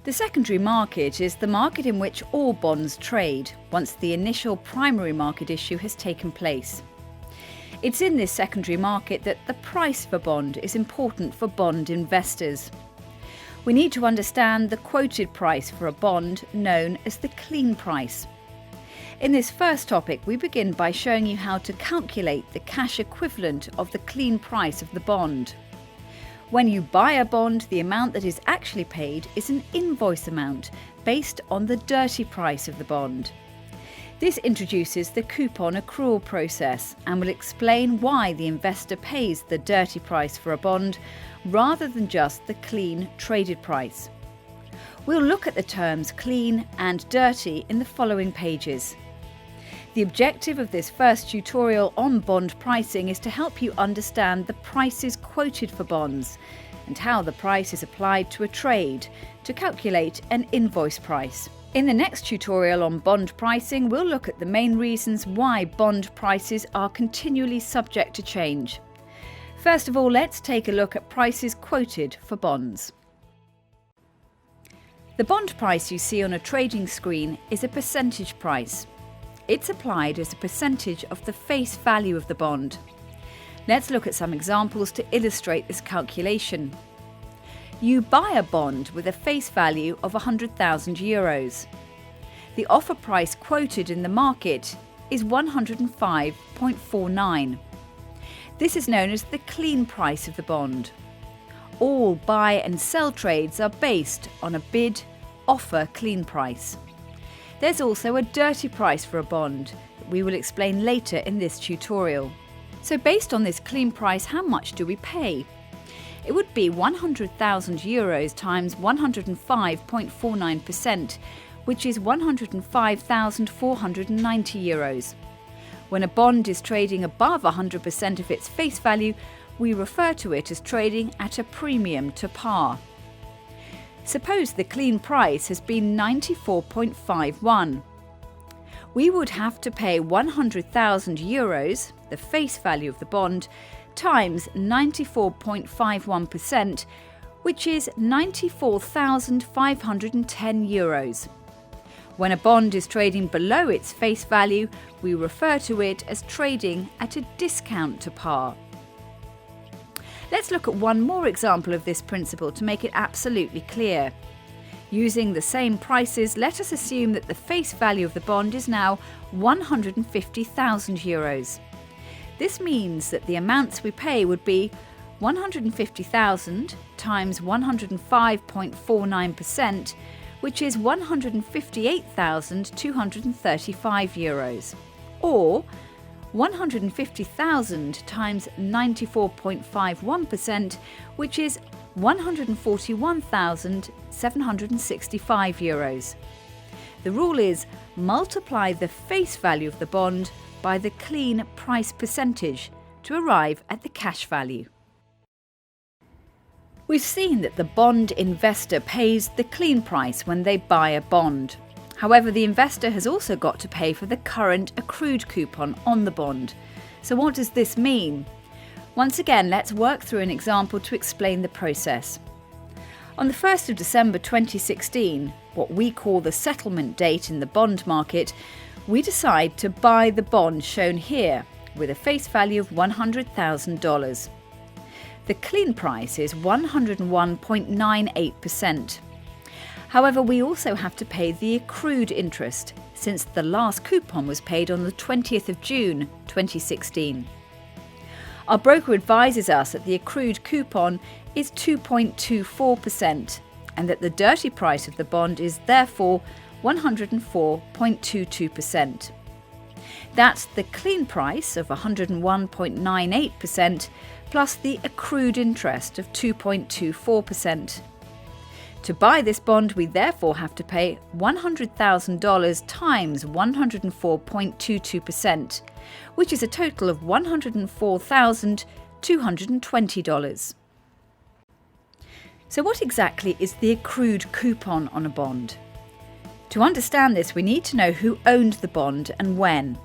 The secondary market is the market in which all bonds trade once the initial primary market issue has taken place. It's in this secondary market that the price of a bond is important for bond investors. We need to understand the quoted price for a bond, known as the clean price. In this first topic, we begin by showing you how to calculate the cash equivalent of the clean price of the bond. When you buy a bond, the amount that is actually paid is an invoice amount based on the dirty price of the bond. This introduces the coupon accrual process and will explain why the investor pays the dirty price for a bond rather than just the clean traded price. We'll look at the terms clean and dirty in the following pages. The objective of this first tutorial on bond pricing is to help you understand the prices quoted for bonds and how the price is applied to a trade to calculate an invoice price. In the next tutorial on bond pricing, we'll look at the main reasons why bond prices are continually subject to change. First of all, let's take a look at prices quoted for bonds. The bond price you see on a trading screen is a percentage price. It's applied as a percentage of the face value of the bond. Let's look at some examples to illustrate this calculation. You buy a bond with a face value of €100,000. The offer price quoted in the market is 105.49. This is known as the clean price of the bond. All buy and sell trades are based on a bid-offer clean price. There's also a dirty price for a bond that we will explain later in this tutorial. So based on this clean price, how much do we pay? It would be €100,000 times 105.49%, which is €105,490. When a bond is trading above 100% of its face value, we refer to it as trading at a premium to par. Suppose the clean price has been €94.51. We would have to pay €100,000, the face value of the bond, times 94.51%, which is €94,510. When a bond is trading below its face value, we refer to it as trading at a discount to par. Let's look at one more example of this principle to make it absolutely clear. Using the same prices, let us assume that the face value of the bond is now €150,000. This means that the amounts we pay would be €150,000 times 105.49%, which is €158,235, or 150,000 times 94.51%, which is €141,765. The rule is multiply the face value of the bond by the clean price percentage to arrive at the cash value. We've seen that the bond investor pays the clean price when they buy a bond. However, the investor has also got to pay for the current accrued coupon on the bond. So what does this mean? Once again, let's work through an example to explain the process. On the 1st of December 2016, what we call the settlement date in the bond market, we decide to buy the bond shown here with a face value of $100,000. The clean price is 101.98%. However, we also have to pay the accrued interest, since the last coupon was paid on the 20th of June 2016. Our broker advises us that the accrued coupon is 2.24% and that the dirty price of the bond is therefore 104.22%. That's the clean price of 101.98% plus the accrued interest of 2.24%. To buy this bond, we therefore have to pay $100,000 times 104.22%, which is a total of $104,220. So what exactly is the accrued coupon on a bond? To understand this, we need to know who owned the bond and when.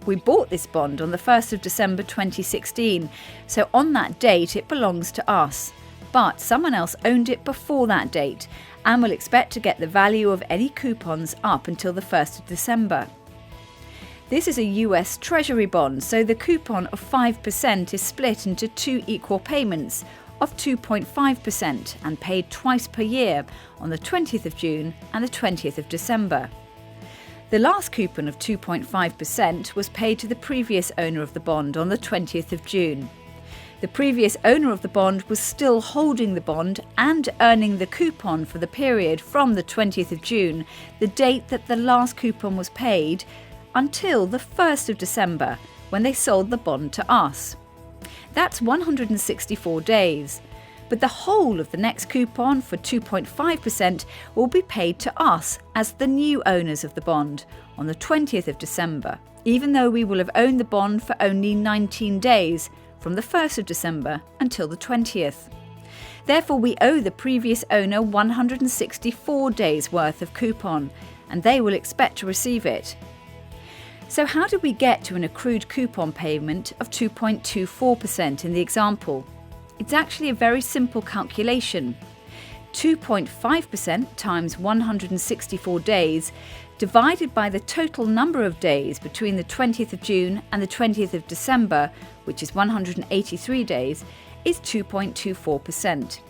We bought this bond on the 1st of December 2016, so on that date it belongs to us. but someone else owned it before that date and will expect to get the value of any coupons up until the 1st of December. This is a US Treasury bond, so the coupon of 5% is split into 2 equal payments of 2.5% and paid twice per year on the 20th of June and the 20th of December. The last coupon of 2.5% was paid to the previous owner of the bond on the 20th of June. The previous owner of the bond was still holding the bond and earning the coupon for the period from the 20th of June, the date that the last coupon was paid, until the 1st of December, when they sold the bond to us. That's 164 days, but the whole of the next coupon for 2.5% will be paid to us as the new owners of the bond on the 20th of December, even though we will have owned the bond for only 19 days, from the 1st of December until the 20th. Therefore, we owe the previous owner 164 days worth of coupon, and they will expect to receive it. So how did we get to an accrued coupon payment of 2.24% in the example? It's actually a very simple calculation. 2.5% times 164 days divided by the total number of days between the 20th of June and the 20th of December, which is 183 days, is 2.24%.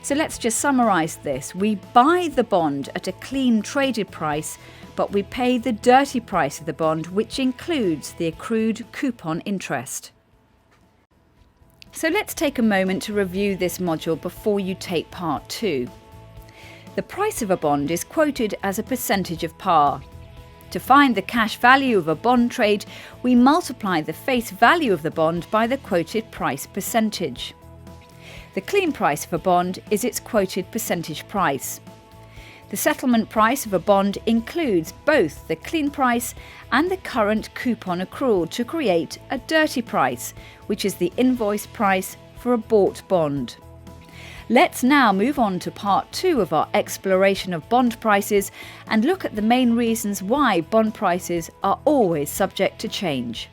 So let's just summarise this. We buy the bond at a clean traded price, but we pay the dirty price of the bond, which includes the accrued coupon interest. So let's take a moment to review this module before you take part 2. The price of a bond is quoted as a percentage of par. To find the cash value of a bond trade, we multiply the face value of the bond by the quoted price percentage. The clean price of a bond is its quoted percentage price. The settlement price of a bond includes both the clean price and the current coupon accrual to create a dirty price, which is the invoice price for a bought bond. Let's now move on to part 2 of our exploration of bond prices and look at the main reasons why bond prices are always subject to change.